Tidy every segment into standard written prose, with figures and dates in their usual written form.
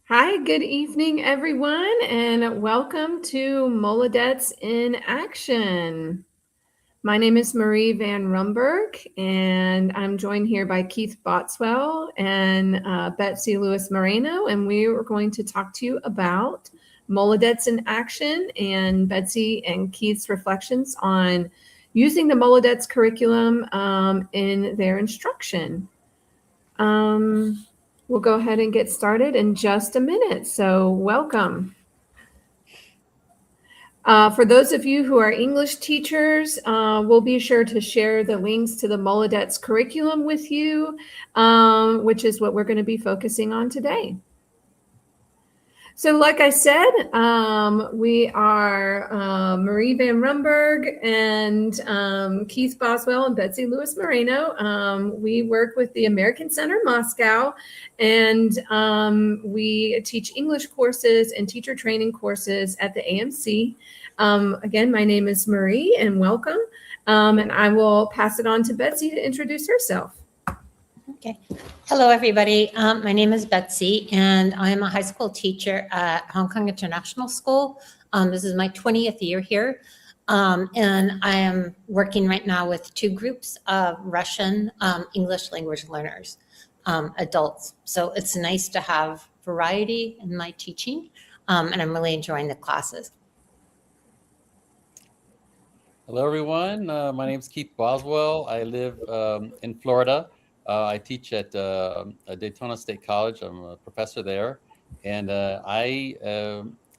Hi, good evening, everyone, and welcome to Molodets in Action. My name is Marie van Romburgh, and I'm joined here by Keith Boswell and Betsy Lewis-Moreno, and we are going to talk to you about Molodets in Action and Betsy and Keith's reflections on using the Molodets curriculum in their instruction. We'll go ahead and get started in just a minute. So welcome. For those of you who are English teachers, we'll be sure to share the links to the Molodets curriculum with you, which is what we're going to be focusing on today. So like I said, we are Marie van Romburgh and Keith Boswell and Betsy Lewis-Moreno. We work with the American Center Moscow, and we teach English courses and teacher training courses at the AMC. Again, my name is Marie, and welcome. And I will pass it on to Betsy to introduce herself. Okay. Hello, everybody. My name is Betsy, and I'm a high school teacher at Hong Kong International School. This is my 20th year here, and I am working right now with two groups of Russian English language learners, adults. So it's nice to have variety in my teaching, and I'm really enjoying the classes. Hello, everyone. My name is Keith Boswell. I live in Florida. I teach at Daytona State College. I'm a professor there. And I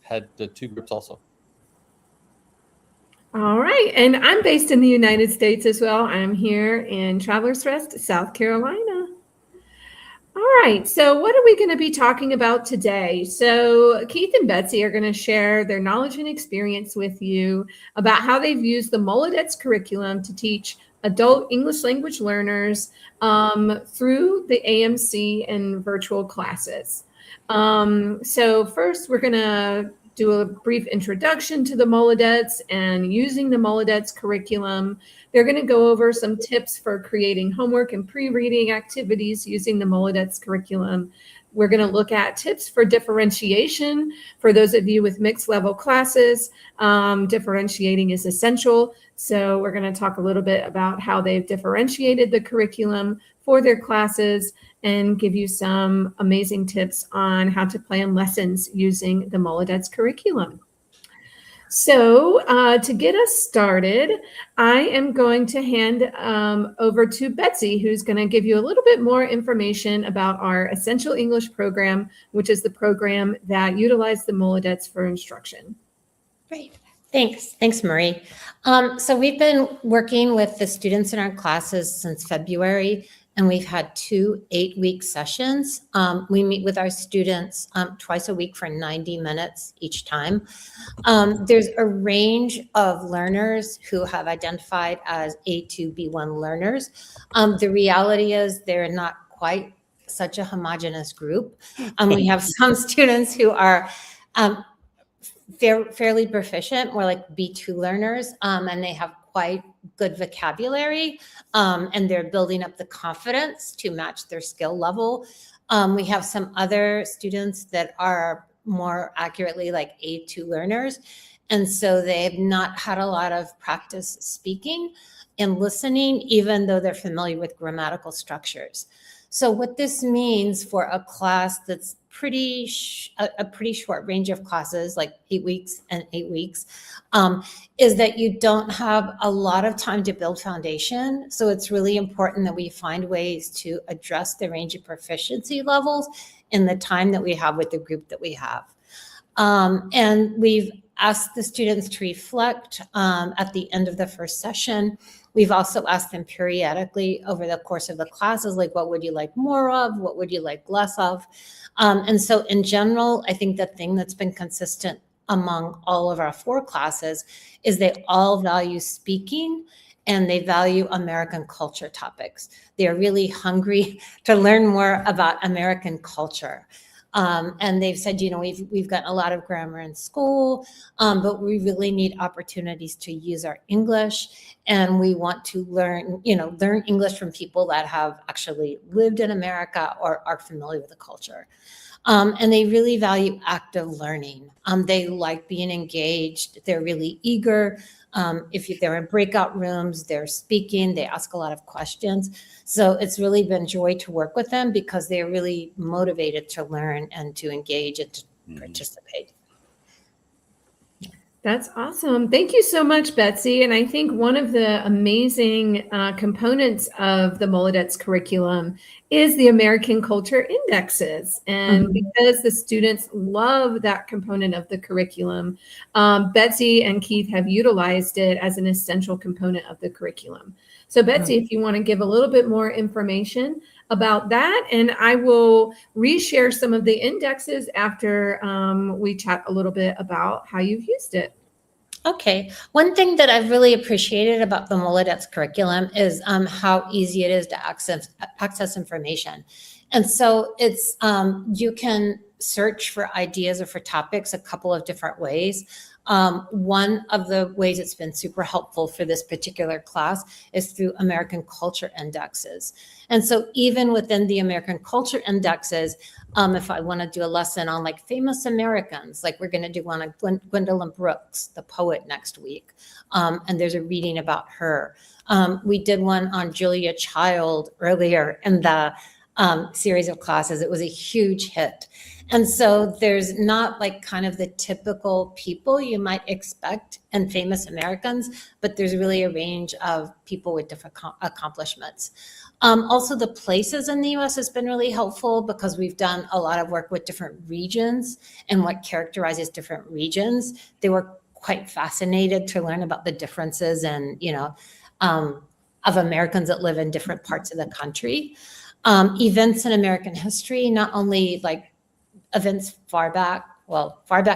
had the two groups also. All right. And I'm based in the United States as well. I'm here in Travelers Rest, South Carolina. All right. So what are we going to be talking about today? So Keith and Betsy are going to share their knowledge and experience with you about how they've used the Molodets curriculum to teach adult English language learners through the AMC and virtual classes. So first, we're going to do a brief introduction to the Molodets and using the Molodets curriculum. They're going to go over some tips for creating homework and pre-reading activities using the Molodets curriculum. We're going to look at tips for differentiation. For those of you with mixed level classes, differentiating is essential. So we're going to talk a little bit about how they've differentiated the curriculum for their classes and give you some amazing tips on how to plan lessons using the Molodets curriculum. So to get us started, I am going to hand over to Betsy, who's going to give you a little bit more information about our Essential English program, which is the program that utilizes the Molodets for instruction. Great. Thanks, Marie. So we've been working with the students in our classes since February, and we've had 2 8-week sessions. We meet with our students twice a week for 90 minutes each time. There's a range of learners who have identified as A2, B1 learners. The reality is they're not quite such a homogeneous group. We have some students who are fairly proficient, more like B2 learners, and they have quite good vocabulary, and they're building up the confidence to match their skill level. We have some other students that are more accurately like A2 learners, and so they've not had a lot of practice speaking and listening, even though they're familiar with grammatical structures. So what this means for a class that's a pretty short range of classes, like 8 weeks and 8 weeks, is that you don't have a lot of time to build foundation. So it's really important that we find ways to address the range of proficiency levels in the time that we have with the group that we have. And we've asked the students to reflect at the end of the first session. We've also asked them periodically over the course of the classes, like, what would you like more of? What would you like less of? And so in general, I think the thing that's been consistent among all of our 4 classes is they all value speaking and they value American culture topics. They are really hungry to learn more about American culture. And they've said, we've gotten a lot of grammar in school, but we really need opportunities to use our English. And we want to learn English from people that have actually lived in America or are familiar with the culture. And they really value active learning. They like being engaged. They're really eager. They're in breakout rooms, they're speaking, they ask a lot of questions. So it's really been joy to work with them because they're really motivated to learn and to engage and to participate. That's awesome. Thank you so much, Betsy. And I think one of the amazing components of the Molodets curriculum is the American culture indexes. And because the students love that component of the curriculum, Betsy and Keith have utilized it as an essential component of the curriculum. So Betsy, if you want to give a little bit more information about that, and I will reshare some of the indexes after we chat a little bit about how you've used it. Okay. One thing that I've really appreciated about the Molodets curriculum is how easy it is to access information. And so it's you can search for ideas or for topics a couple of different ways. One of the ways it's been super helpful for this particular class is through American culture indexes. And so even within the American culture indexes, if I want to do a lesson on like famous Americans, like we're going to do one on Gwendolyn Brooks, the poet, next week. And there's a reading about her. We did one on Julia Child earlier in the series of classes. It was a huge hit. And so there's not like kind of the typical people you might expect in famous Americans, but there's really a range of people with different accomplishments. Also, the places in the US has been really helpful because we've done a lot of work with different regions and what characterizes different regions. They were quite fascinated to learn about the differences and, of Americans that live in different parts of the country. Events in American history, not only like events far back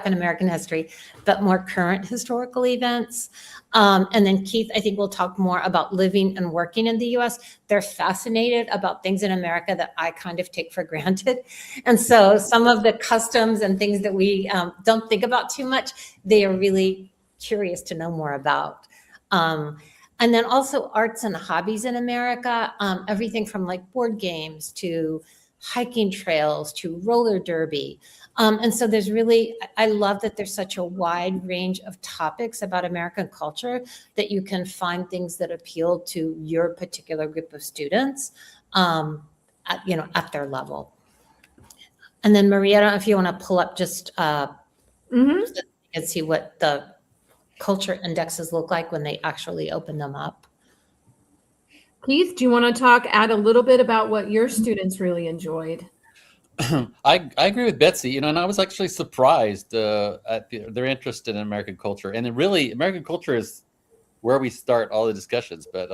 in American history, but more current historical events. And then Keith, I think we'll talk more about living and working in the US. They're fascinated about things in America that I kind of take for granted. And so some of the customs and things that we don't think about too much, they are really curious to know more about. And then also arts and hobbies in America, everything from like board games to hiking trails to roller derby. And so there's really, I love that there's such a wide range of topics about American culture that you can find things that appeal to your particular group of students, at their level. And then Maria, I don't know if you want to pull up just so you can see what the culture indexes look like when they actually open them up. Keith, do you want to add a little bit about what your students really enjoyed? I agree with Betsy, and I was actually surprised at their interest in American culture. And really, American culture is where we start all the discussions. But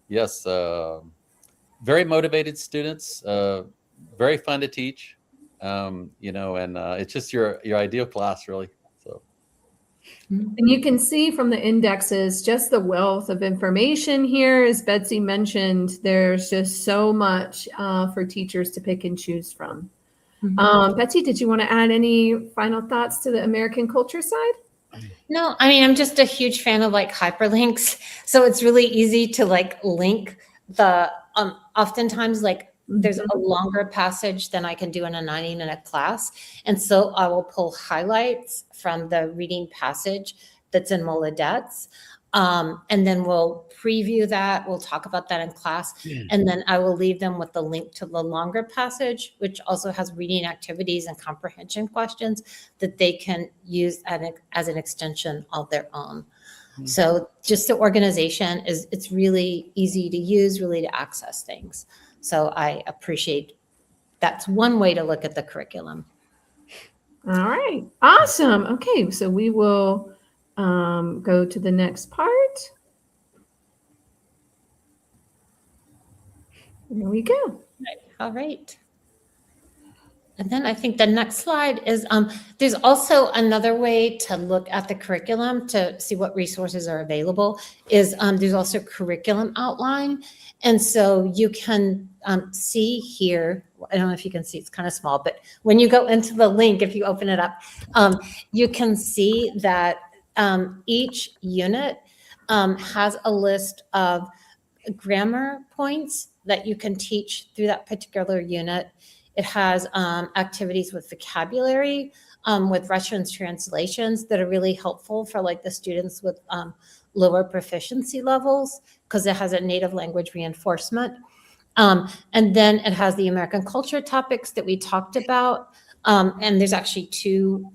yes, very motivated students, very fun to teach, and it's just your ideal class, really. So. And you can see from the indexes just the wealth of information here. As Betsy mentioned, there's just so much for teachers to pick and choose from. Betsy, did you want to add any final thoughts to the American culture side? No, I mean, I'm just a huge fan of like hyperlinks. So it's really easy to like link the, oftentimes like there's a longer passage than I can do in a 90-minute class. And so I will pull highlights from the reading passage that's in Molodets. And then we'll preview that. We'll talk about that in class. And then I will leave them with the link to the longer passage, which also has reading activities and comprehension questions that they can use as an extension of their own. So just the organization it's really easy to use, really to access things. So I appreciate that's one way to look at the curriculum. All right. Awesome. Okay. So we will go to the next part. There we go. All right. And then I think the next slide is there's also another way to look at the curriculum to see what resources are available is there's also curriculum outline. And so you can see here, I don't know if you can see, it's kind of small, but when you go into the link, if you open it up, you can see that each unit has a list of grammar points that you can teach through that particular unit. It has activities with vocabulary, with Russian translations that are really helpful for like the students with lower proficiency levels, because it has a native language reinforcement. And then it has the American culture topics that we talked about. And there's actually two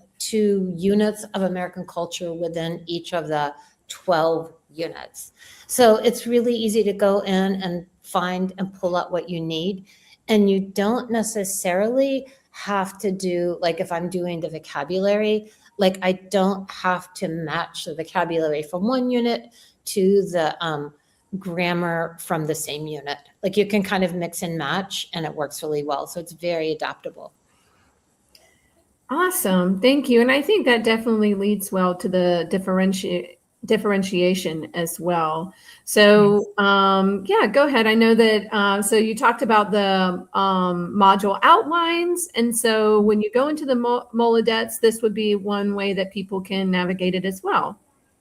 units of American culture within each of the 12 units. So it's really easy to go in and find and pull out what you need. And you don't necessarily have to do, like if I'm doing the vocabulary, like I don't have to match the vocabulary from one unit to the grammar from the same unit. Like you can kind of mix and match and it works really well. So it's very adaptable. Awesome. Thank you. And I think that definitely leads well to the differentiation as well. So, yeah, go ahead. I know that, so you talked about the module outlines. And so when you go into the Molodets, this would be one way that people can navigate it as well.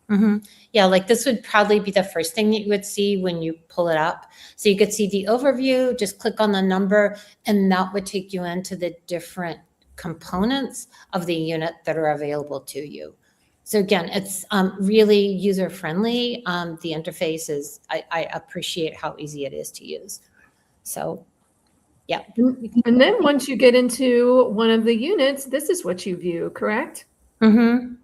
Mm-hmm. Yeah, like this would probably be the first thing that you would see when you pull it up. So you could see the overview, just click on the number, and that would take you into the different components of the unit that are available to you. So again, it's really user-friendly. The interface is, I appreciate how easy it is to use. So, yeah. And then once you get into one of the units, this is what you view, correct? Mm-hmm.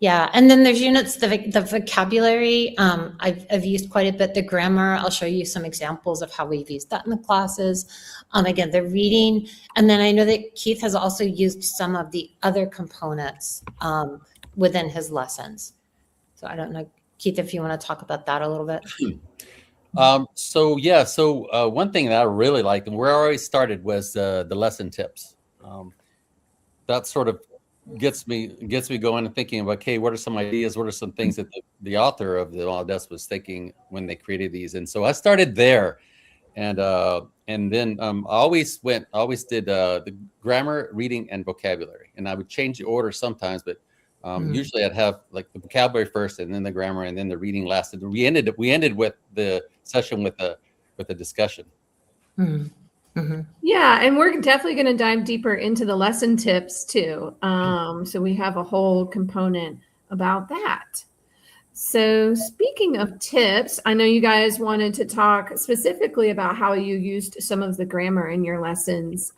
Yeah, and then there's units, the vocabulary, I've used quite a bit. The grammar, I'll show you some examples of how we've used that in the classes. Again, the reading, and then I know that Keith has also used some of the other components within his lessons. So I don't know, Keith, if you want to talk about that a little bit. So one thing that I really liked and where I always started was the lesson tips. That sort of gets me going and thinking about, okay, what are some ideas? What are some things that the author of the Molodets was thinking when they created these? And so I started there, and then I always did the grammar, reading, and vocabulary, and I would change the order sometimes, but usually I'd have like the vocabulary first, and then the grammar, and then the reading lasted. We ended with the session with a discussion. Mm-hmm. Mm-hmm. Yeah, and we're definitely going to dive deeper into the lesson tips too. So we have a whole component about that. So speaking of tips, I know you guys wanted to talk specifically about how you used some of the grammar in your lessons.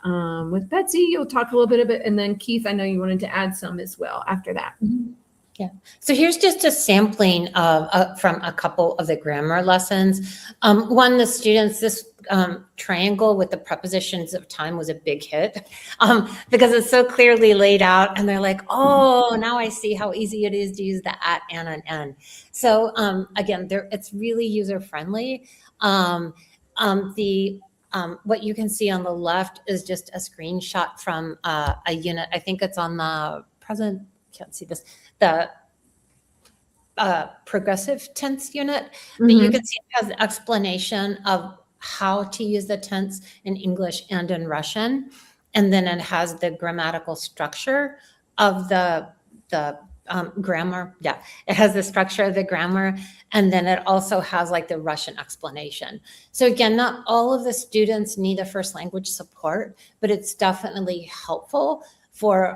With Betsy, you'll talk a little bit of it, and then Keith, I know you wanted to add some as well after that. Mm-hmm. Yeah. So here's just a sampling of from a couple of the grammar lessons. One, the students, this triangle with the prepositions of time was a big hit because it's so clearly laid out, and they're like, oh, now I see how easy it is to use the at, and n. So again, it's really user friendly. What you can see on the left is just a screenshot from a unit. I think it's on the present. Can't see this, the progressive tense unit, but you can see it has the explanation of how to use the tense in English and in Russian. And then it has the grammatical structure of the grammar. Yeah, it has the structure of the grammar. And then it also has like the Russian explanation. So again, not all of the students need a first language support, but it's definitely helpful for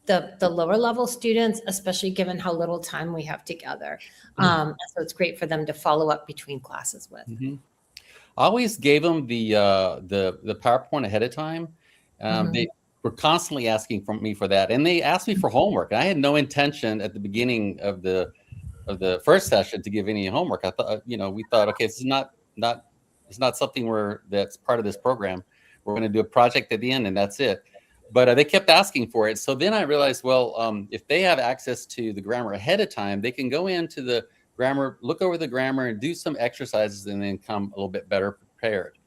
the lower level students, especially given how little time we have together. So it's great for them to follow up between classes with. Mm-hmm. I always gave them the PowerPoint ahead of time. They were constantly asking me for that, and they asked me for homework. I had no intention at the beginning of the first session to give any homework. I thought, we thought, okay, it's not something that's part of this program. We're going to do a project at the end, and that's it. But they kept asking for it. So then I realized, well, if they have access to the grammar ahead of time, they can go into the grammar, look over the grammar, and do some exercises, and then come a little bit better prepared.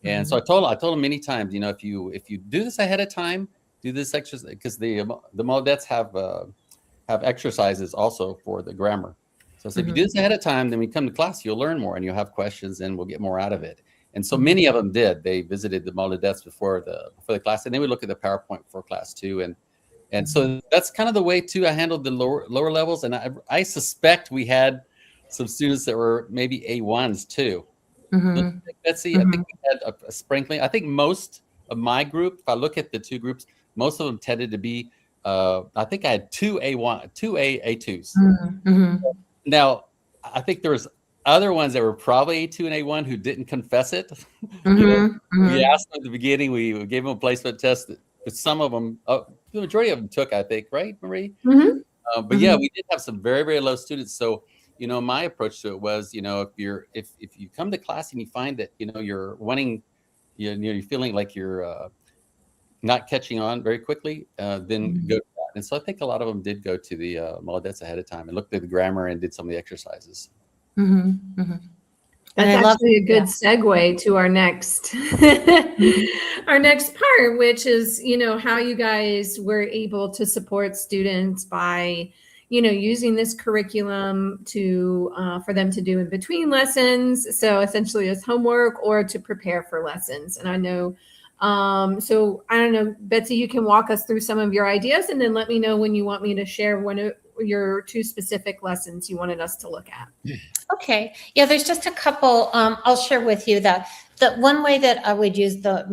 And so I told them many times, if you do this ahead of time, do this exercise, because the Molodets have exercises also for the grammar. So if you do this ahead of time, then when you come to class, you'll learn more, and you'll have questions, and we'll get more out of it. And so many of them did. They visited the Molodets before the class, and they would look at the PowerPoint for class too. And so that's kind of the way too I handled the lower levels. And I suspect we had some students that were maybe A1s too. Betsy, I think we had a sprinkling. I think most my group, if I look at the two groups, most of them tended to be, I think I had two A1, two A2s. Mm-hmm. Now, I think there was other ones that were probably A2 and A1 who didn't confess it. We asked them at the beginning, we gave them a placement test, but some of them, the majority of them took, I think, right, Marie? Mm-hmm. But yeah, we did have some very, very low students. So, my approach to it was, if you come to class and you find that, you're wanting, you're feeling like you're not catching on very quickly, then go to that. And so I think a lot of them did go to the Molodets ahead of time and looked at the grammar and did some of the exercises. That's actually a good segue to our next our next part, which is, how you guys were able to support students by, using this curriculum to for them to do in between lessons. So essentially as homework or to prepare for lessons. And I know, so I don't know, Betsy, you can walk us through some of your ideas and then let me know when you want me to share one of your two specific lessons you wanted us to look at. Okay. Yeah, there's just a couple. I'll share with you that the one way that I would use the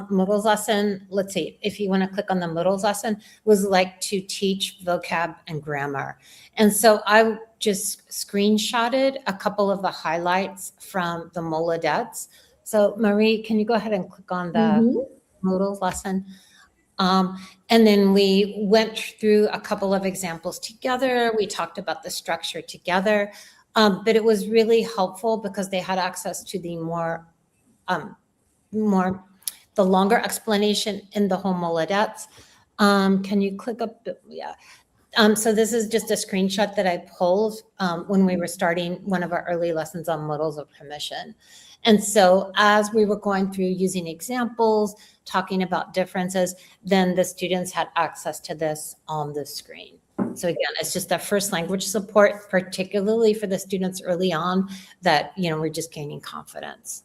modals lesson, let's see, if you want to click on the modals lesson, was like to teach vocab and grammar. And so I just screenshotted a couple of the highlights from the Molodets. So Marie, can you go ahead and click on the modals lesson? And then we went through a couple of examples together. We talked about the structure together. But it was really helpful because they had access to the the longer explanation in the whole Molodets. Can you click up? Yeah. So this is just a screenshot that I pulled when we were starting one of our early lessons on modals of permission. And so as we were going through using examples, talking about differences, then the students had access to this on the screen. So again, it's just that first language support, particularly for the students early on that, we're just gaining confidence.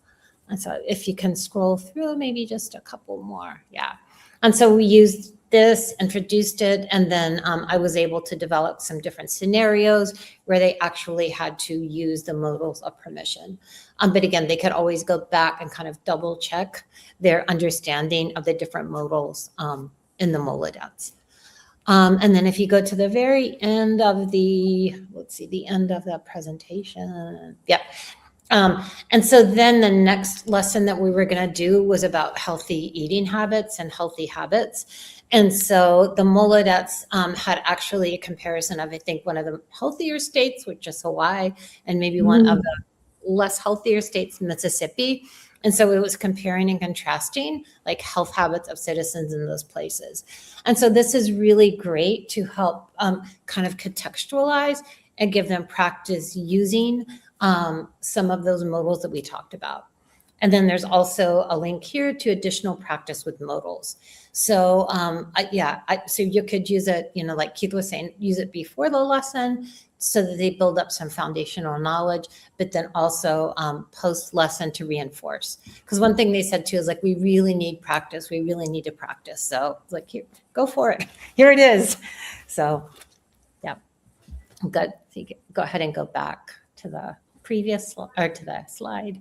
And so if you can scroll through maybe just a couple more. Yeah. And so we used this, introduced it, and then I was able to develop some different scenarios where they actually had to use the modals of permission. But again, they could always go back and kind of double check their understanding of the different modals in the Molodets. And then if you go to the very end of the end of the presentation. Yep. And so then the next lesson that we were going to do was about healthy eating habits and healthy habits. And so the Molodets had actually a comparison of, I think, one of the healthier states, which is Hawaii, and maybe one of the less healthier states, Mississippi. And so it was comparing and contrasting like health habits of citizens in those places. And so this is really great to help kind of contextualize and give them practice using some of those modals that we talked about. And then there's also a link here to additional practice with modals. So so you could use it, like Keith was saying, use it before the lesson so that they build up some foundational knowledge, but then also post lesson to reinforce. Because one thing they said too is like, we really need practice. We really need to practice. So like, here, go for it. Here it is. So yeah, good. So you can go ahead and go back to the previous or to the slide.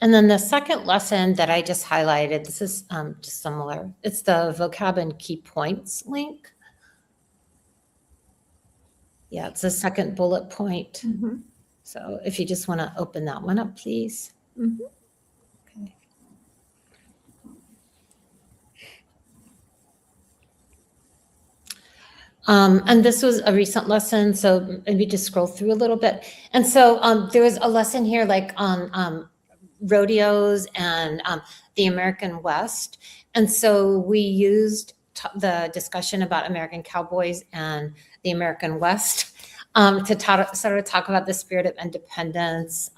And then the second lesson that I just highlighted, this is just similar. It's the vocab and key points link. Yeah, it's the second bullet point. So if you just want to open that one up, please. Okay. And this was a recent lesson, so maybe just scroll through a little bit. And so there was a lesson here like on rodeos and the American West. And so we used the discussion about American cowboys and the American West to sort of talk about the spirit of independence.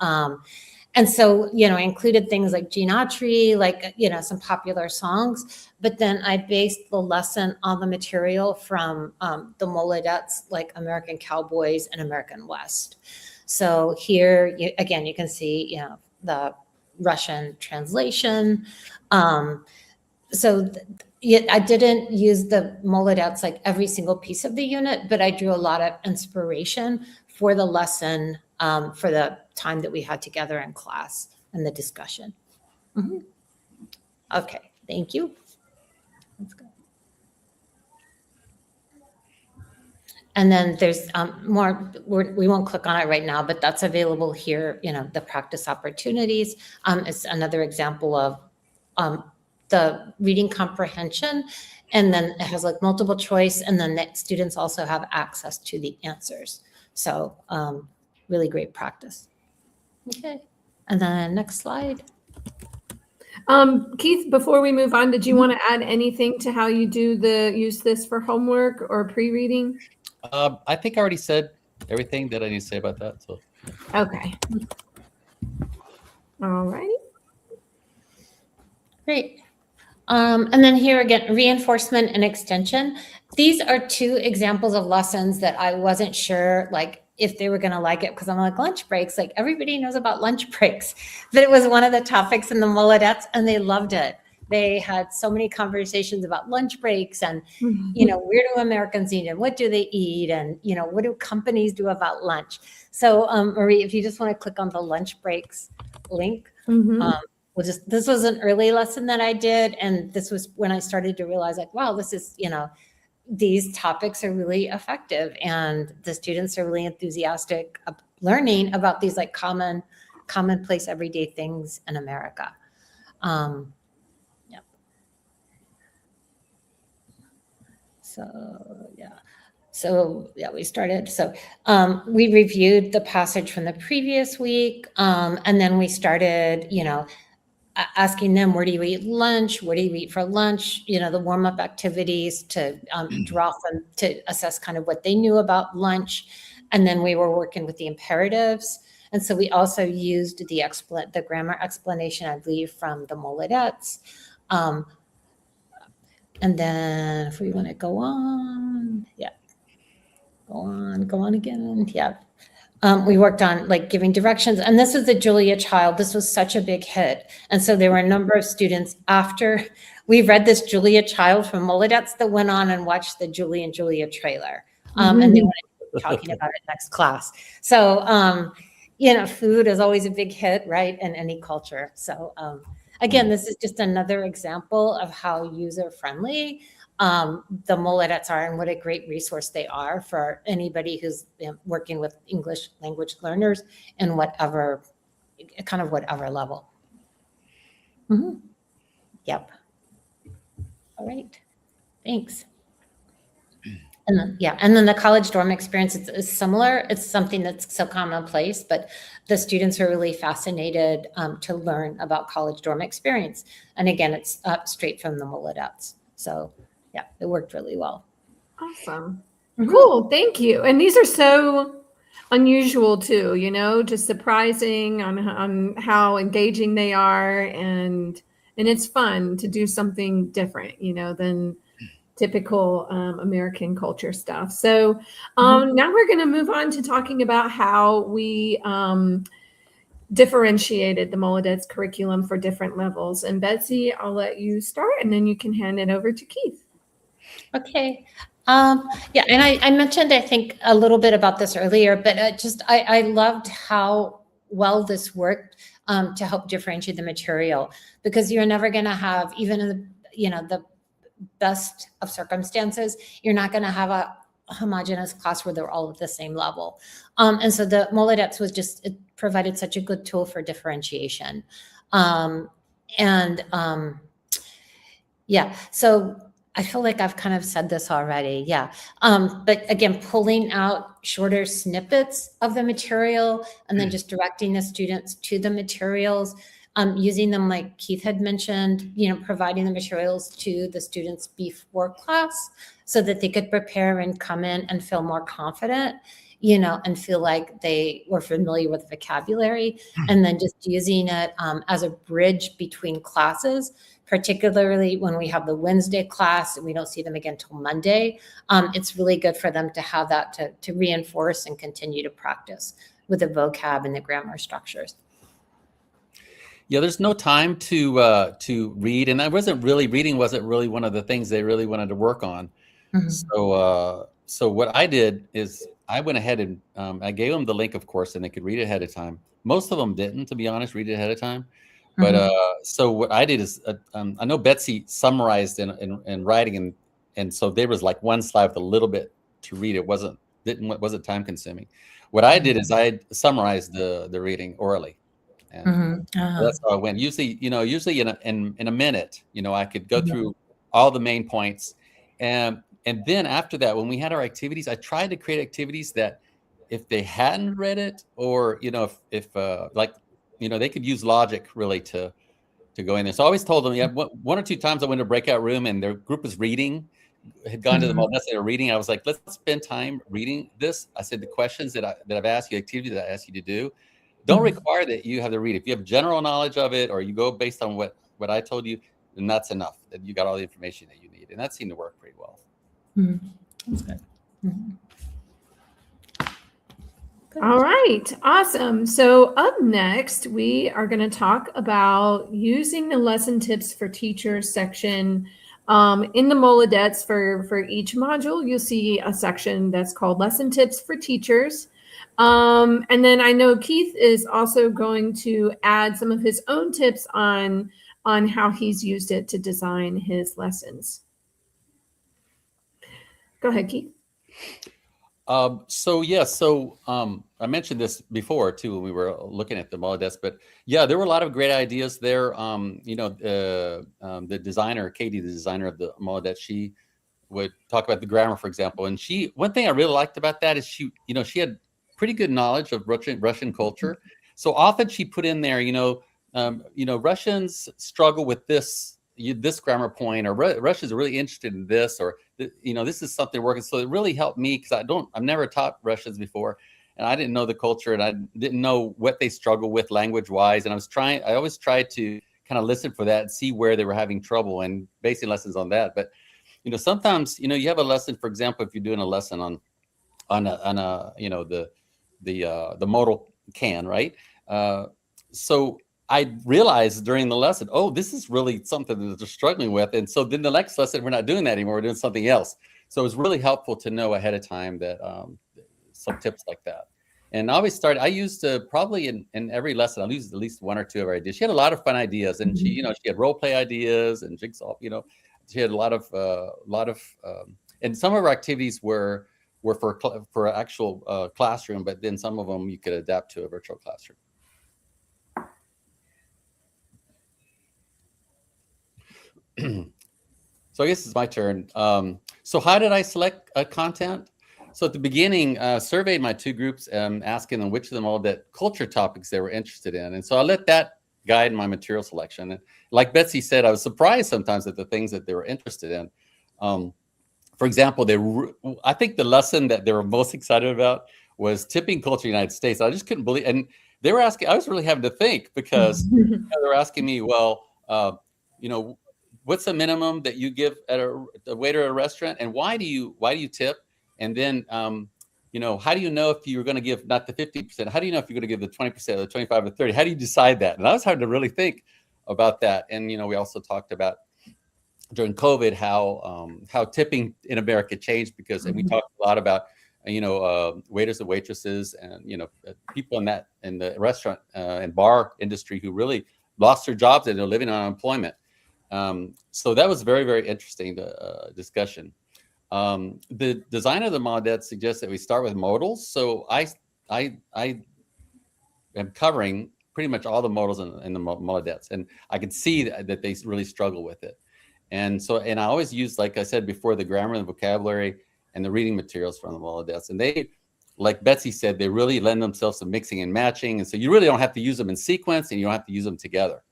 And so, included things like Gene Autry, like, some popular songs, but then I based the lesson on the material from the Molodets, like American Cowboys and American West. So here, again, you can see, the Russian translation. So I didn't use the Molodets like every single piece of the unit, but I drew a lot of inspiration for the lesson for the time that we had together in class and the discussion. Mhm. Okay, thank you. Let's go. And then there's more, we won't click on it right now, but that's available here, the practice opportunities. It's another example of the reading comprehension. And then it has like multiple choice, and then the students also have access to the answers. So really great practice. Okay, and then next slide. Keith, before we move on, did you want to add anything to how you use this for homework or pre-reading? I think I already said everything that I need to say about that. So Okay. All right. Great. And then here again, reinforcement and extension. These are two examples of lessons that I wasn't sure like if they were going to like it, because I'm like, lunch breaks, like everybody knows about lunch breaks. But it was one of the topics in the Molodets, and they loved it. They had so many conversations about lunch breaks and, where do Americans eat and what do they eat? And, what do companies do about lunch? So Marie, if you just want to click on the lunch breaks link, this was an early lesson that I did. And this was when I started to realize like, wow, this is, these topics are really effective, and the students are really enthusiastic of learning about these like commonplace everyday things in America. Yep. So we started. So we reviewed the passage from the previous week, and then we started, asking them, where do you eat lunch? What do you eat for lunch? The warm-up activities to draw from, to assess kind of what they knew about lunch. And then we were working with the imperatives. And so we also used the grammar explanation, I believe, from the Molodets. And then if we want to go on, go on again. Yeah. We worked on like giving directions, and this was the Julia Child. This was such a big hit. And so there were a number of students after we read this Julia Child from Molodets that went on and watched the Julie and Julia trailer. And they wanted to be talking about it next class. So, food is always a big hit, right? In any culture. So again, this is just another example of how user-friendly the Molodets are, and what a great resource they are for anybody who's working with English language learners in whatever level. Yep. All right. Thanks. And then the college dorm experience is similar. It's something that's so commonplace, but the students are really fascinated to learn about college dorm experience. And again, it's straight from the Molodets. So yeah, it worked really well. Awesome. Cool. Thank you. And these are so unusual too, just surprising on how engaging they are. And it's fun to do something different, than typical American culture stuff. So now we're going to move on to talking about how we differentiated the Molodets curriculum for different levels. And Betsy, I'll let you start, and then you can hand it over to Keith. Okay. And I mentioned, I think, a little bit about this earlier, but I loved how well this worked to help differentiate the material, because you're never going to have, even in the best of circumstances, you're not going to have a homogeneous class where they're all at the same level. And so the Molodets it provided such a good tool for differentiation. So I feel like I've kind of said this already. Yeah. But again, pulling out shorter snippets of the material and then just directing the students to the materials, using them like Keith had mentioned, providing the materials to the students before class so that they could prepare and come in and feel more confident, and feel like they were familiar with vocabulary, and then just using it as a bridge between classes, particularly when we have the Wednesday class and we don't see them again till Monday. It's really good for them to have that to reinforce and continue to practice with the vocab and the grammar structures. Yeah, there's no time to read, and reading wasn't really one of the things they really wanted to work on. So what I did is I went ahead and I gave them the link, of course, and they could read it ahead of time. Most of them didn't, to be honest, read it ahead of time. But so what I did is, I know Betsy summarized in writing, and so there was like one slide with a little bit to read. It wasn't time consuming. What I did is I summarized the reading orally, and that's how I went. Usually in a minute, I could go through all the main points, and then after that, when we had our activities, I tried to create activities that if they hadn't read it, or if like they could use logic really to go in there. So I always told them, yeah, one or two times I went to a breakout room and their group was reading, had gone to the Molodets, they were reading. I was like, let's spend time reading this. I said, the questions that I've asked you, activities that I asked you to do, don't require that you have to read. If you have general knowledge of it, or you go based on what I told you, then that's enough. That you got all the information that you need. And that seemed to work pretty well. That's good. All right, awesome. So up next, we are going to talk about using the lesson tips for teachers section in the Molodets. For each module, you'll see a section that's called lesson tips for teachers. And then I know Keith is also going to add some of his own tips on how he's used it to design his lessons. Go ahead, Keith. I mentioned this before too when we were looking at the Molodets, but yeah, there were a lot of great ideas there. The designer, Katie, the designer of the Molodets, she would talk about the grammar, for example. And one thing I really liked about that is she had pretty good knowledge of Russian culture. So often she put in there, Russians struggle with this grammar point, or Russians are really interested in this, or this is something working. So it really helped me because I've never taught Russians before, and I didn't know the culture, and I didn't know what they struggle with language wise. And I always tried to kind of listen for that and see where they were having trouble and basing lessons on that. But sometimes you have a lesson, for example, if you're doing a lesson on the modal can, right? So I realized during the lesson, oh, this is really something that they're struggling with. And so then the next lesson, we're not doing that anymore. We're doing something else. So it was really helpful to know ahead of time that some tips like that. And I used probably in every lesson, I used at least one or two of her ideas. She had a lot of fun ideas, and she had role play ideas and jigsaw, she had a lot of, and some of her activities were for actual classroom, but then some of them you could adapt to a virtual classroom. So I guess it's my turn. So how did I select content? So at the beginning, surveyed my two groups, asking them which of them all that culture topics they were interested in. And so I let that guide my material selection. And like Betsy said, I was surprised sometimes at the things that they were interested in. For example, I think the lesson that they were most excited about was tipping culture in the United States. I just couldn't believe, and they were asking, I was really having to think, because they were asking me, well, what's the minimum that you give at a waiter at a restaurant, and why do you tip? And then, how do you know if you're going to give not the 50%? How do you know if you're going to give the 20% or the 25 or 30? How do you decide that? And I was hard to really think about that. And, we also talked about during COVID how tipping in America changed, because and we talked a lot about, waiters and waitresses and, people in the restaurant and bar industry who really lost their jobs and they're living on unemployment. So that was very, very interesting discussion. The design of the Molodets suggests that we start with modals. So I am covering pretty much all the modals in the Molodets, and I could see that they really struggle with it. And I always use, like I said before, the grammar and the vocabulary and the reading materials from the Molodets. And they, like Betsy said, they really lend themselves to mixing and matching. And so you really don't have to use them in sequence, and you don't have to use them together.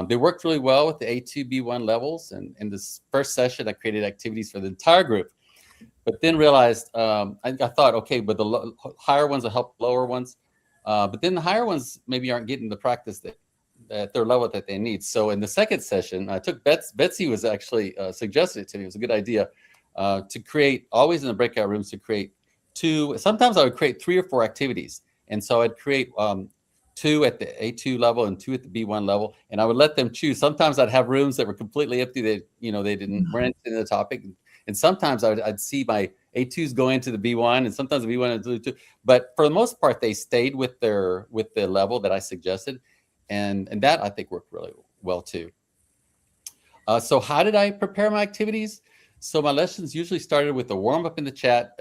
They worked really well with the A2, B1 levels. And in this first session, I created activities for the entire group, but then realized, I thought, okay, but the higher ones will help lower ones. But then the higher ones maybe aren't getting the practice at their level that they need. So in the second session, I took Betsy was actually suggested it to me. It was a good idea to create, always in the breakout rooms, to create two. Sometimes I would create 3 or 4 activities. And so I'd create 2 at the A2 level and 2 at the B1 level, and I would let them choose. Sometimes I'd have rooms that were completely empty. They weren't into the topic, and sometimes I'd see my A2s go into the B1, and sometimes the B1 into the 2. But for the most part, they stayed with the level that I suggested. and that I think worked really well too. So how did I prepare my activities? So my lessons usually started with a warm up in the chat.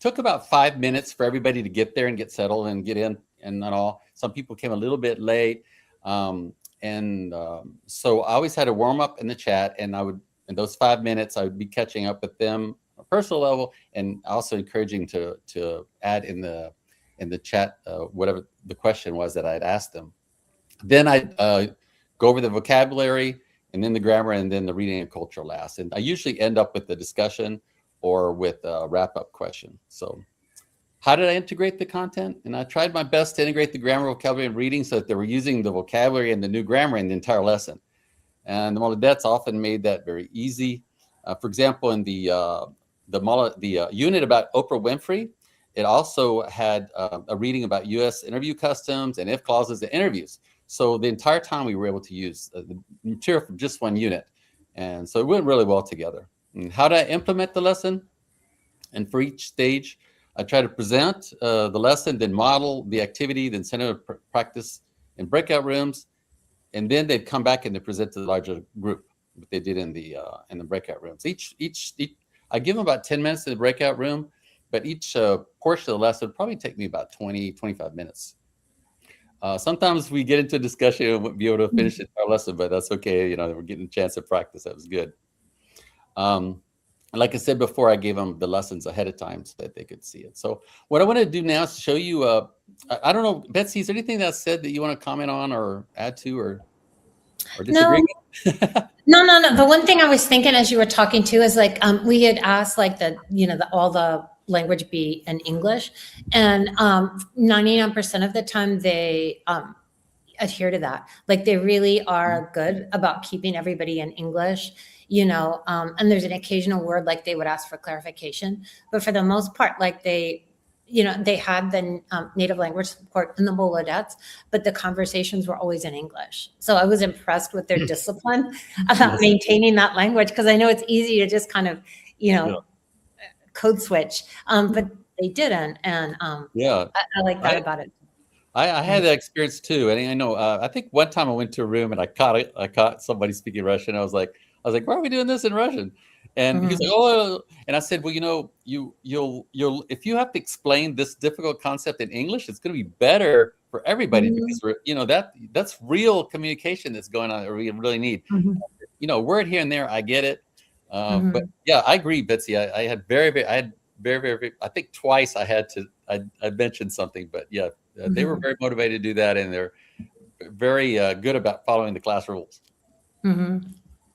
Took about 5 minutes for everybody to get there and get settled and get in and all. Some people came a little bit late. So I always had a warm up in the chat, and in those 5 minutes, I would be catching up with them on a personal level, and also encouraging to add in the chat whatever the question was that I had asked them. Then I'd go over the vocabulary, and then the grammar, and then the reading and culture last. And I usually end up with the discussion or with a wrap-up question. So how did I integrate the content? And I tried my best to integrate the grammar, vocabulary, and reading so that they were using the vocabulary and the new grammar in the entire lesson. And the Molodets often made that very easy. For example, in the unit about Oprah Winfrey, it also had a reading about U.S. interview customs and if clauses and interviews. So the entire time we were able to use the material from just one unit. And so it went really well together. And how did I implement the lesson? And for each stage, I try to present the lesson, then model the activity, then send it to practice in breakout rooms. And then they'd come back and they present to the larger group, what they did in the breakout rooms. I give them about 10 minutes in the breakout room, but each portion of the lesson would probably take me about 20, 25 minutes. Sometimes we get into a discussion and won't be able to finish our lesson, but that's okay. We're getting a chance to practice. That was good. Like I said before, I gave them the lessons ahead of time so that they could see it. So what I want to do now is show you, I don't know, Betsy, is there anything that's said that you want to comment on or add to or disagree with? No. The one thing I was thinking as you were talking to is like, we had asked like all the language be in English, and 99% of the time they adhere to that. Like they really are good about keeping everybody in English, and there's an occasional word like they would ask for clarification, but for the most part, like they had the native language support in the Molodets, but the conversations were always in English. So I was impressed with their discipline about maintaining that language, because I know it's easy to just kind of, code switch, but they didn't. And I like that about it. I had that experience too. And I know, I think one time I went to a room and I caught somebody speaking Russian. I was like, why are we doing this in Russian? And he's like, oh, and I said, well, you'll if you have to explain this difficult concept in English, it's going to be better for everybody, because that's real communication that's going on that we really need. Word here and there, I get it. But yeah, I agree, Betsy. I had very, I think twice I mentioned something, but yeah, they were very motivated to do that, and they're very good about following the class rules.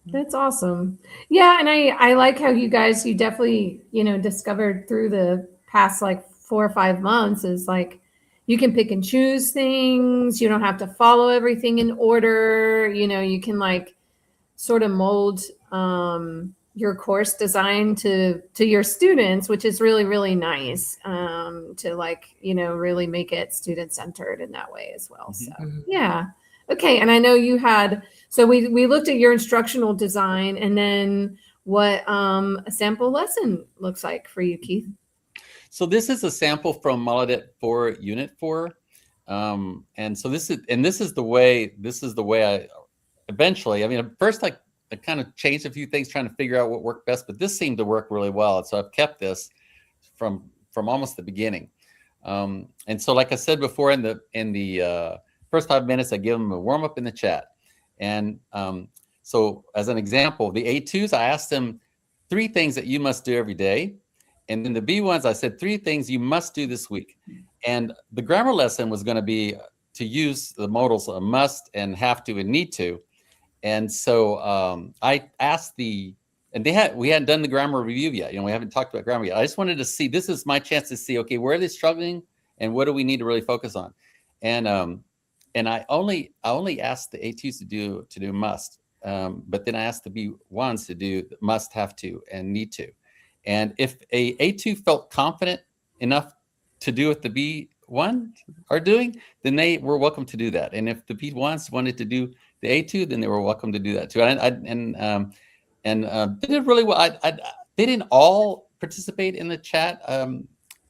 That's awesome. Yeah. And I like how you definitely, discovered through the past like 4 or 5 months is like, you can pick and choose things. You don't have to follow everything in order. You can like sort of mold your course design to your students, which is really, really nice, to like, really make it student centered in that way as well. So yeah. Okay. And I know you so we looked at your instructional design, and then what a sample lesson looks like for you, Keith. So this is a sample from Molodet 4, Unit 4. And so this is the way I eventually, at first I kind of changed a few things trying to figure out what worked best, but this seemed to work really well. And so I've kept this from almost the beginning. And so like I said before, in the first 5 minutes, I give them a warm up in the chat. And so as an example, the A2s, I asked them 3 things that you must do every day. And then the B1s, I said 3 things you must do this week. And the grammar lesson was going to be to use the modals must and have to and need to. And so I asked we hadn't done the grammar review yet. We haven't talked about grammar yet. I just wanted to see, this is my chance to see, okay, where are they struggling and what do we need to really focus on? And I only asked the A2s to do must, but then I asked the B1s to do must, have to, and need to. And if a A2 felt confident enough to do what the B1 are doing, then they were welcome to do that. And if the B1s wanted to do the A2, then they were welcome to do that too. They did really well. They didn't all participate in the chat.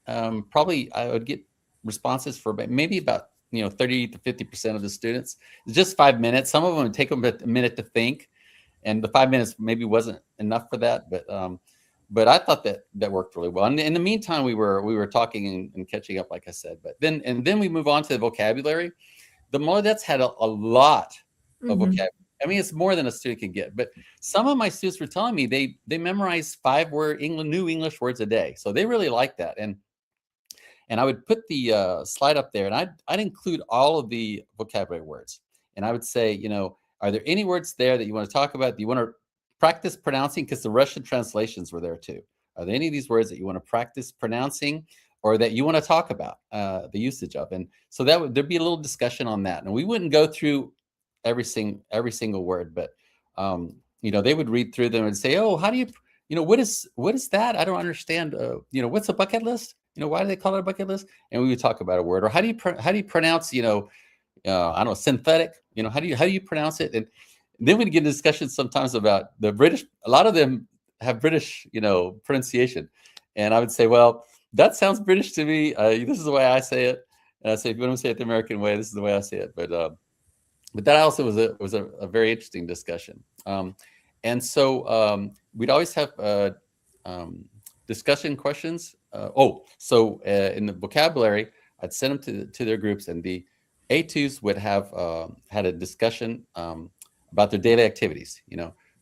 Probably I would get responses for maybe about 30 to 50% of the students. It's just 5 minutes. Some of them would take them a minute to think, and the 5 minutes maybe wasn't enough for that. But I thought that worked really well. And in the meantime, we were talking and catching up, like I said. But then we move on to the vocabulary. The Molodets had a lot of vocabulary. I mean, it's more than a student can get. But some of my students were telling me they memorize 5 new English words a day. So they really like that. And I would put the slide up there, and I'd include all of the vocabulary words. And I would say, are there any words there that you want to talk about? Do you want to practice pronouncing? Because the Russian translations were there too. Are there any of these words that you want to practice pronouncing, or that you want to talk about the usage of? And so there'd be a little discussion on that. And we wouldn't go through every single word, but they would read through them and say, oh, how do you, what is that? I don't understand. What's a bucket list? Why do they call it a bucket list? And we would talk about a word. Or how do you pronounce, I don't know, synthetic? How do you pronounce it? And then we'd get a discussion sometimes about the British. A lot of them have British, pronunciation. And I would say, well, that sounds British to me. This is the way I say it. And I say, if you want to say it the American way, this is the way I say it. But that also was a very interesting discussion. And so we'd always have discussion questions. In the vocabulary, I'd send them to their groups, and the A2s would have had a discussion about their daily activities.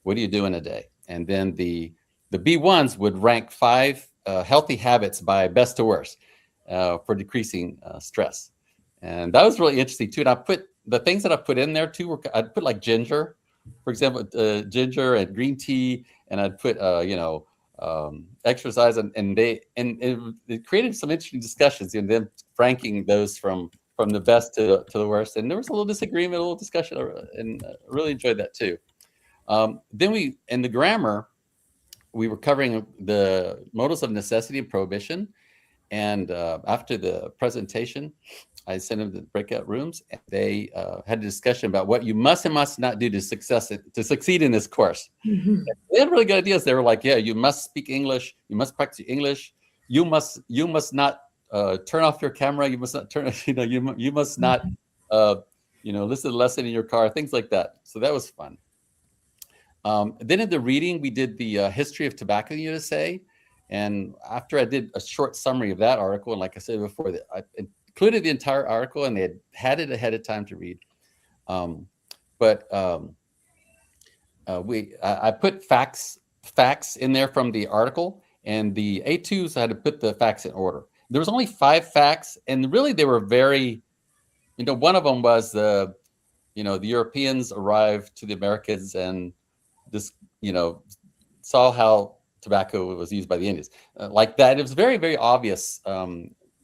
What do you do in a day? And then the B1s would rank 5 healthy habits by best to worst for decreasing stress. And that was really interesting too. And I put the things that I put in there too. I'd put like ginger, for example, ginger and green tea, and I'd put exercise, and it created some interesting discussions, and them ranking those from the best to the worst. And there was a little disagreement, a little discussion, and really enjoyed that too. Then in the grammar, we were covering the motives of necessity and prohibition. And after the presentation, I sent them to the breakout rooms, and they had a discussion about what you must and must not do to succeed in this course. They had really good ideas. They were like, yeah, you must speak English. You must practice English. You must not turn off your camera. You must not turn, you must not, listen to the lesson in your car, things like that. So that was fun. Then in the reading, we did the history of tobacco in the USA. And after I did a short summary of that article, and like I said before, I included the entire article, and they had it ahead of time to read. I put facts in there from the article, and the A2s had to put the facts in order. There was only 5 facts, and really they were very, one of them was the Europeans arrived to the Americas and this, saw how tobacco was used by the Indians, like that. It was very, very obvious.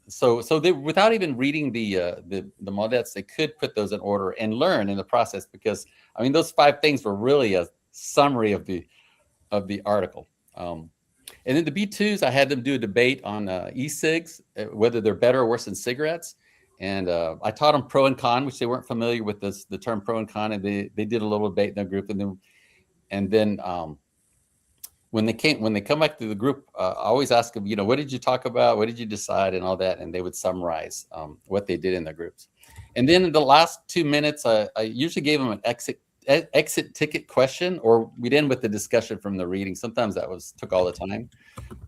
So they, without even reading the Molodets, they could put those in order and learn in the process, because those 5 things were really a summary of the article. And then the B2s, I had them do a debate on e-cigs, whether they're better or worse than cigarettes. And I taught them pro and con, which they weren't familiar with the term pro and con, and they did a little debate in their group. And then when they come back to the group, I always ask them, what did you talk about? What did you decide? And all that. And they would summarize what they did in their groups. And then in the last 2 minutes, I usually gave them an exit ticket question, or we'd end with the discussion from the reading. Sometimes that took all the time.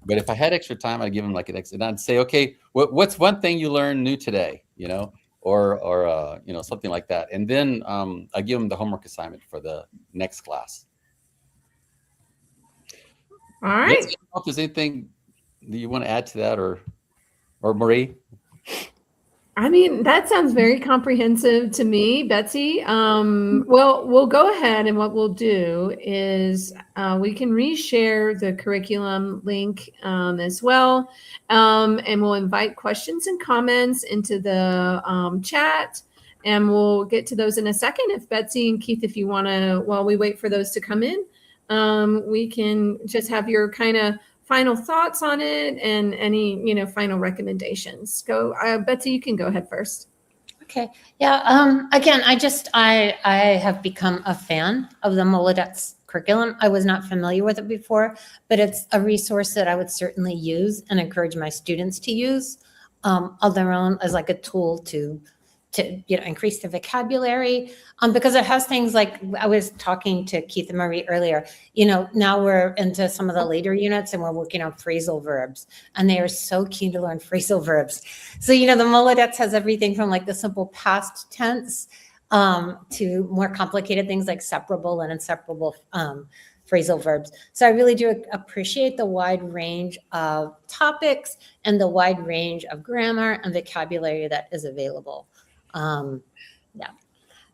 But if I had extra time, I'd give them like an exit. And I'd say, okay, what's one thing you learned new today? Or something like that. And then I give them the homework assignment for the next class. All right. Betsy, I don't know if there's anything that you want to add to that, or Marie? That sounds very comprehensive to me, Betsy. Well, we'll go ahead, and what we'll do is we can reshare the curriculum link as well, and we'll invite questions and comments into the chat, and we'll get to those in a second. If Betsy and Keith, if you want to, while we wait for those to come in, we can just have your kind of final thoughts on it and any, final recommendations. Go, Betsy, you can go ahead first. Okay. Yeah. Again, I have become a fan of the Molodets curriculum. I was not familiar with it before, but it's a resource that I would certainly use and encourage my students to use on their own as like a tool to to increase the vocabulary, because it has things like, I was talking to Keith and Marie earlier, now we're into some of the later units and we're working on phrasal verbs, and they are so keen to learn phrasal verbs. So the Molodets has everything from like the simple past tense to more complicated things like separable and inseparable phrasal verbs. So I really do appreciate the wide range of topics and the wide range of grammar and vocabulary that is available. Yeah.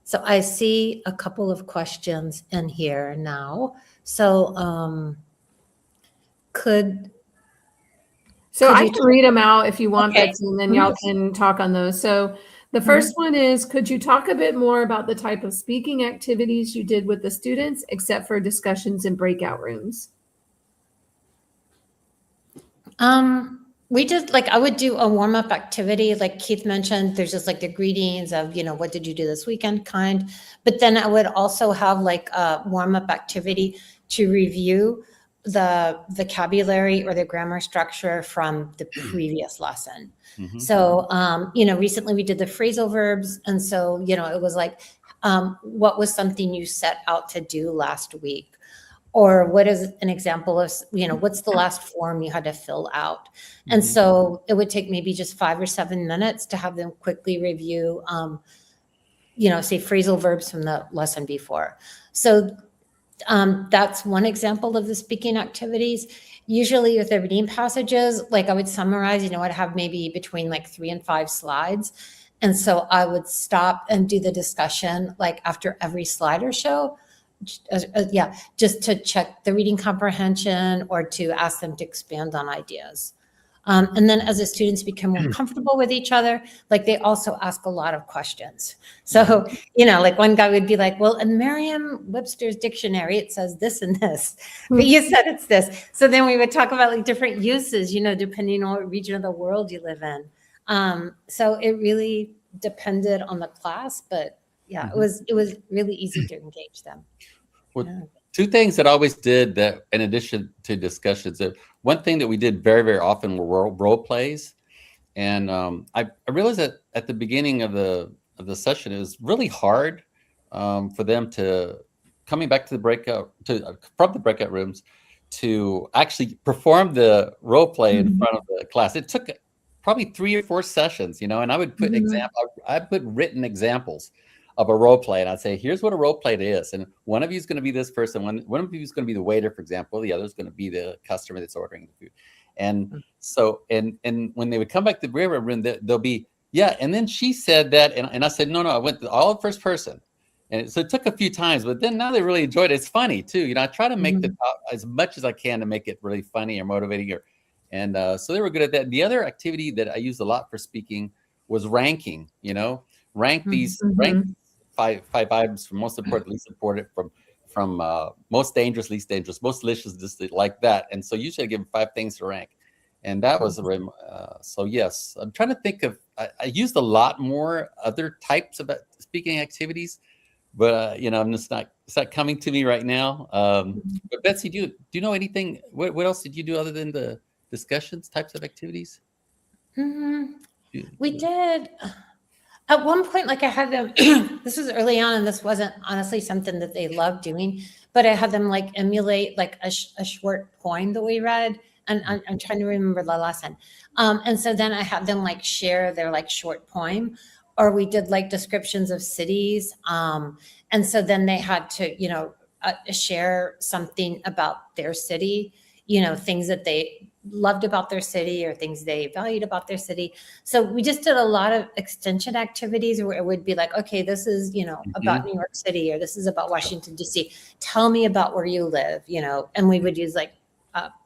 So I see a couple of questions in here now. So I can read them out if you want, Okay. Betsy, and then y'all can talk on those. So the first one is, could you talk a bit more about the type of speaking activities you did with the students, except for discussions in breakout rooms? We just I would do a warm-up activity, like Keith mentioned. There's just like the greetings of, what did you do this weekend kind. But then I would also have like a warm-up activity to review the vocabulary or the grammar structure from the previous lesson. Mm-hmm. So, recently we did the phrasal verbs. And so, it was like, what was something you set out to do last week? Or what is an example of, what's the last form you had to fill out? And so it would take maybe just 5 or 7 minutes to have them quickly review, say phrasal verbs from the lesson before. So that's one example of the speaking activities. Usually with the reading passages, I would summarize, I'd have maybe between 3 and 5 slides. And so I would stop and do the discussion after every slide or so. Just to check the reading comprehension or to ask them to expand on ideas. And then as the students become more comfortable with each other, they also ask a lot of questions. So, one guy would be like, well, in Merriam-Webster's dictionary, it says this and this, but you said it's this. So then we would talk about different uses, depending on what region of the world you live in. So it really depended on the class, but yeah, it was really easy to engage them. Well, 2 things that I always did that, in addition to discussions, that one thing that we did very, very often were role plays. And I realized that at the beginning of the session, it was really hard for them to, coming back to the from the breakout rooms, to actually perform the role play in front of the class. It took probably 3 or 4 sessions, and I would put I put written examples of a role play, and I'd say, here's what a role play is, and one of you is going to be this person, one of you is going to be the waiter, for example, the other is going to be the customer that's ordering the food. And so, and when they would come back to the breakout room, they'll be, and then she said that, and I said, no, I went to all first person. And so it took a few times, but then now they really enjoyed it. It's funny too. I try to make the top as much as I can to make it really funny or motivating, and so they were good at that. The other activity that I used a lot for speaking was ranking. Rank these, rank 5 items from most important, least important, from most dangerous, least dangerous, most delicious, just like that. And so usually I give them 5 things to rank, and that was so yes. I'm trying to think of. I used a lot more other types of speaking activities, but I'm just not. It's not coming to me right now. But Betsy, do you know anything? What else did you do other than the discussions types of activities? We did. At one point, I had them, this was early on, and this wasn't honestly something that they loved doing, but I had them emulate a short poem that we read, and I'm trying to remember the lesson. And so then I had them share their short poem, or we did descriptions of cities. And so then they had to, share something about their city, things that they loved about their city or things they valued about their city. So we just did a lot of extension activities where it would be okay, this is, about New York City, or this is about Washington, D.C. Tell me about where you live, and we would use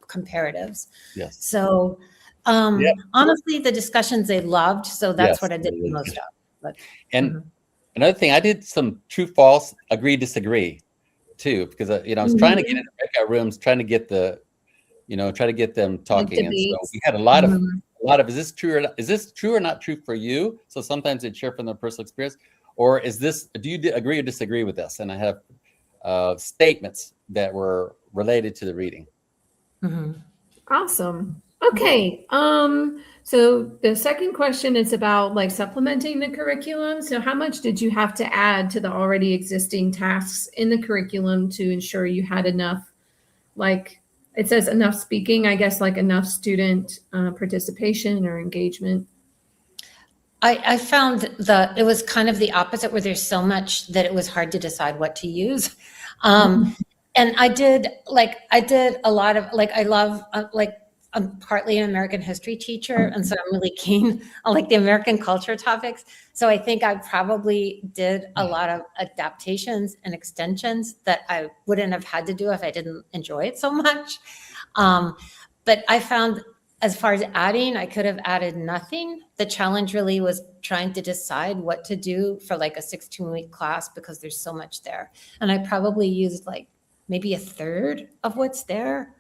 comparatives. Yes. So honestly, the discussions they loved. So that's what I did the most of. But, and another thing, I did some true, false, agree, disagree too, because I was trying to get into breakout rooms, trying to get try to get them talking. And so we had a lot of, is this true or not true for you? So sometimes they'd share from their personal experience, or do you agree or disagree with this? And I have statements that were related to the reading. Awesome. Okay. So the second question is about like supplementing the curriculum. So how much did you have to add to the already existing tasks in the curriculum to ensure you had enough, like it says enough speaking, I guess, like enough student participation or engagement? I found it was kind of the opposite, where there's so much that it was hard to decide what to use. And I did a lot of, like, I love, I'm partly an American history teacher, and so I'm really keen on like the American culture topics. So I think I probably did a lot of adaptations and extensions that I wouldn't have had to do if I didn't enjoy it so much. But I found, as far as adding, I could have added nothing. The challenge really was trying to decide what to do for like a 16-week class, because there's so much there. And I probably used like maybe a third of what's there.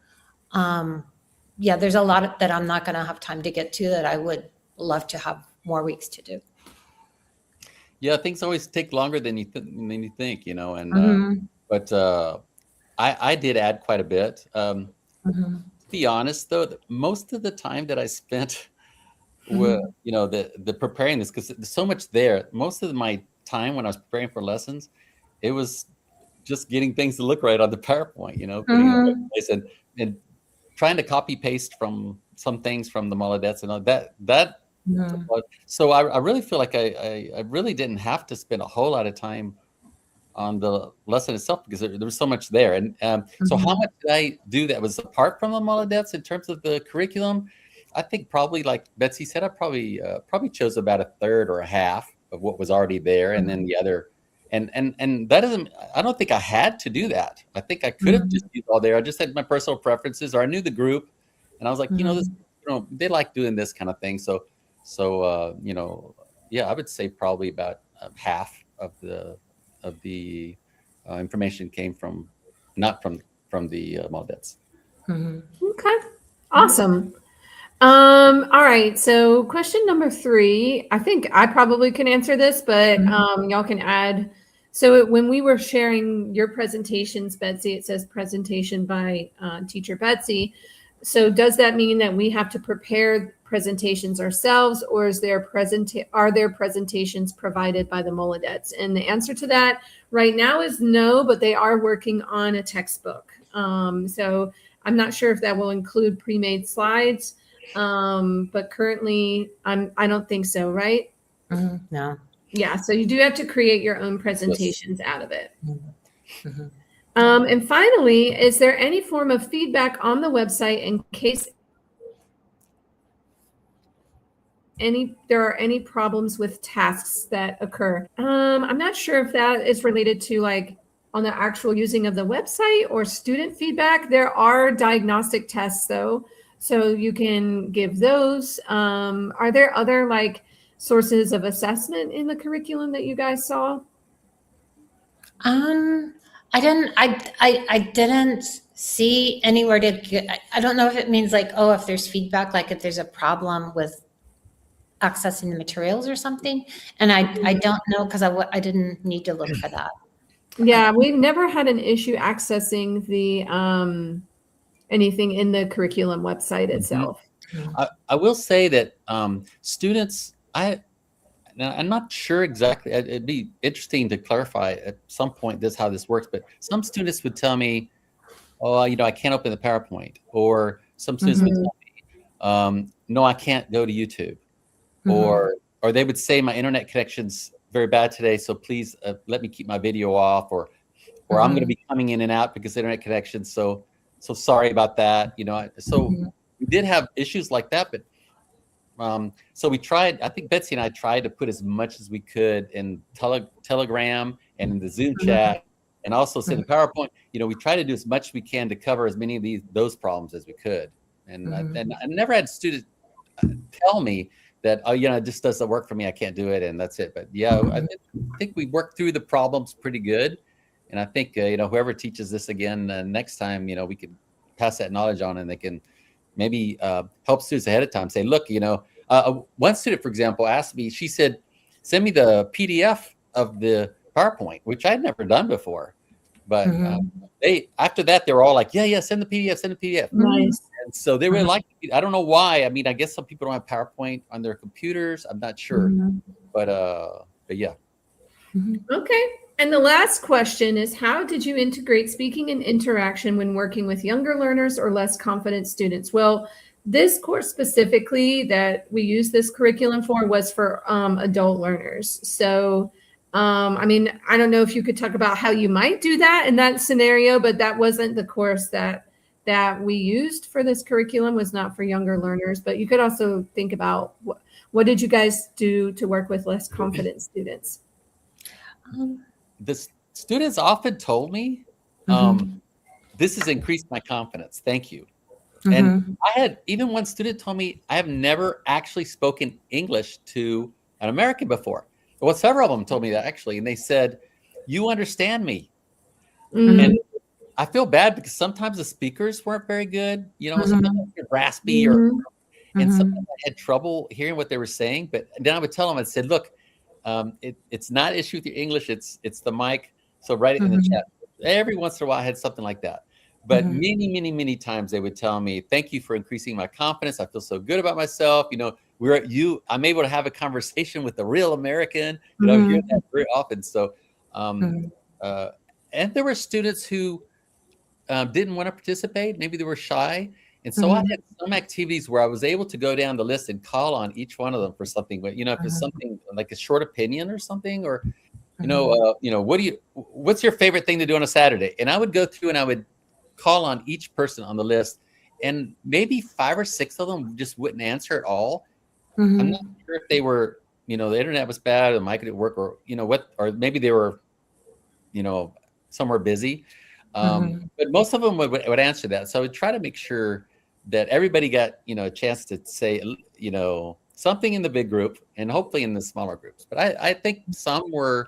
Yeah, there's a lot that I'm not going to have time to get to that I would love to have more weeks to do. Yeah, things always take longer than you think, you know. And but I did add quite a bit. To be honest, though, most of the time that I spent with, you know, the preparing this, because there's so much there. Most of my time when I was preparing for lessons, it was just getting things to look right on the PowerPoint, you know, putting it in the right place, and trying to copy paste from some things from the Molodets and all that. So I really feel like I really didn't have to spend a whole lot of time on the lesson itself, because there was so much there. And so how much did I do that was apart from the Molodets in terms of the curriculum? I think probably, like Betsy said, I probably chose about a third or a half of what was already there, and then the other. And that doesn't, I don't think I had to do that. I think I could have just used all there. I just had my personal preferences, or I knew the group, and I was like, you know, this, you know, they like doing this kind of thing. So you know, yeah, I would say probably about half of the information came from, not from the Molodets. Okay, awesome. All right, so question number 3, I think I probably can answer this, but y'all can add. So when we were sharing your presentations, Betsy, it says presentation by teacher Betsy. So does that mean that we have to prepare presentations ourselves, or are there presentations provided by the Molodets? And the answer to that right now is no, but they are working on a textbook. So I'm not sure if that will include pre-made slides, but currently I don't think so, right? No. Yeah, so you do have to create your own presentations out of it. And finally, is there any form of feedback on the website in case there are any problems with tasks that occur? I'm not sure if that is related to like on the actual using of the website or student feedback. There are diagnostic tests though, so you can give those. Are there other like sources of assessment in the curriculum that you guys saw? I didn't see anywhere to get, I don't know if it means like, oh, if there's feedback, like if there's a problem with accessing the materials or something. And I don't know, because I didn't need to look for that. Yeah, we've never had an issue accessing the anything in the curriculum website itself. I will say that students, I'm not sure exactly. It'd be interesting to clarify at some point how this works. But some students would tell me, "Oh, you know, I can't open the PowerPoint," or some students would tell me, "No, I can't go to YouTube," or they would say, "My internet connection's very bad today, so please let me keep my video off," or "I'm going to be coming in and out because of internet connection. So sorry about that." You know, so we did have issues like that, but. So we tried, I think Betsy and I tried to put as much as we could in Telegram and in the Zoom chat, and also send the PowerPoint. You know, we try to do as much as we can to cover as many of those problems as we could. And I never had students tell me that, oh, you know, it just doesn't work for me, I can't do it, and that's it. But yeah, I think we worked through the problems pretty good. And I think, you know, whoever teaches this again next time, you know, we could pass that knowledge on, and they can maybe help students ahead of time. Say, look, you know, one student, for example, asked me, she said, send me the PDF of the PowerPoint, which I'd never done before. But Mhm. after that, they were all like, yeah, send the PDF, send the PDF. Nice. And so they were like, I don't know why. I mean, I guess some people don't have PowerPoint on their computers. I'm not sure, Mhm. but yeah. Mhm. Okay. And the last question is, how did you integrate speaking and interaction when working with younger learners or less confident students? Well, this course specifically that we use this curriculum for was for adult learners. So, I mean, I don't know if you could talk about how you might do that in that scenario, but that wasn't the course that we used for this curriculum, was not for younger learners. But you could also think about what did you guys do to work with less confident students? The students often told me, this has increased my confidence. Thank you. And I had even one student told me, I have never actually spoken English to an American before. Well, several of them told me that actually, and they said, you understand me. And I feel bad because sometimes the speakers weren't very good, sometimes they're raspy and sometimes I had trouble hearing what they were saying. But then I would tell them, I said, look, it's not an issue with your English, it's the mic. So write it in the chat. Every once in a while I had something like that. But many times they would tell me, thank you for increasing my confidence. I feel so good about myself. I'm able to have a conversation with a real American. I hear that very often. So, and there were students who didn't want to participate. Maybe they were shy. And so I had some activities where I was able to go down the list and call on each one of them for something. But, if it's something like a short opinion or something, or, what's your favorite thing to do on a Saturday? And I would go through and I would call on each person on the list, and maybe 5 or 6 of them just wouldn't answer at all. I'm not sure if they were, the internet was bad, the mic didn't work, or or maybe they were, somewhere busy. But most of them would answer that. So I would try to make sure that everybody got, a chance to say, something in the big group and hopefully in the smaller groups. But I think some of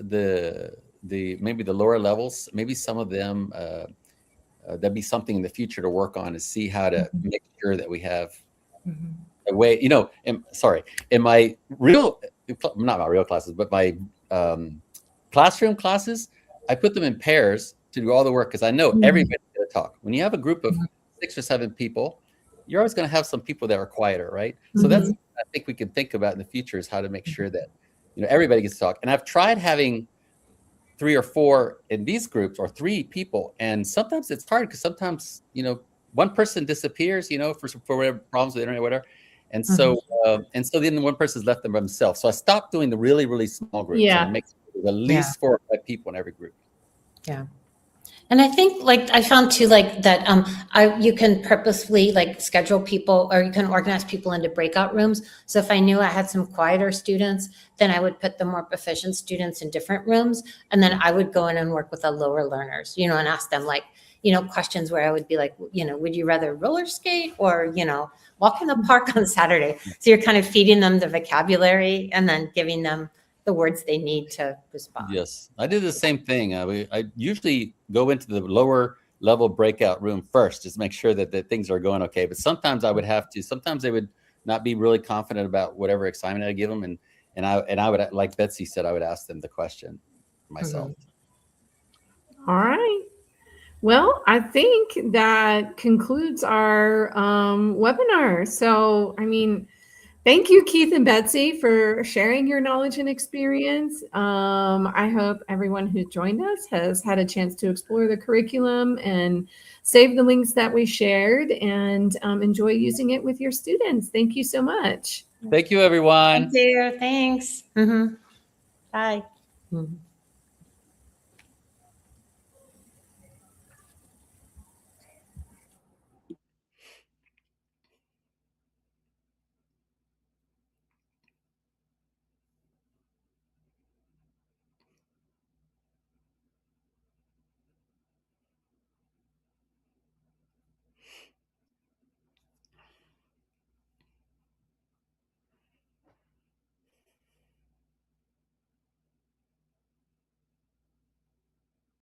the maybe the lower levels, maybe some of them, that'd be something in the future to work on, is see how to make sure that we have a way, in my not my real classes, but my classroom classes, I put them in pairs to do all the work because I know everybody's going to talk. When you have a group of 6 or 7 people, you're always going to have some people that are quieter, right? So that's, I think we can think about in the future, is how to make sure that everybody gets to talk. And I've tried having 3 or 4 in these groups, or 3 people, and sometimes it's hard because sometimes one person disappears, for whatever problems with the internet, whatever. And so then one person's left them by themselves. So I stopped doing the really, really small groups. Yeah. And make at least 4 or 5 people in every group. Yeah. And I think, like, I found too, like, that you can purposefully, like, schedule people, or you can organize people into breakout rooms. So if I knew I had some quieter students, then I would put the more proficient students in different rooms. And then I would go in and work with the lower learners, and ask them, like, questions where I would be like, would you rather roller skate or, walk in the park on Saturday? So you're kind of feeding them the vocabulary and then giving them the words they need to respond. Yes, I did the same thing. I usually go into the lower level breakout room first, just make sure that things are going okay. But sometimes I would have to. Sometimes they would not be really confident about whatever assignment I give them, and I would, like Betsy said, I would ask them the question myself. All right. Well, I think that concludes our webinar. So, I mean, thank you, Keith and Betsy, for sharing your knowledge and experience. I hope everyone who joined us has had a chance to explore the curriculum and save the links that we shared, and enjoy using it with your students. Thank you so much. Thank you, everyone. Thank you. Thanks. Bye.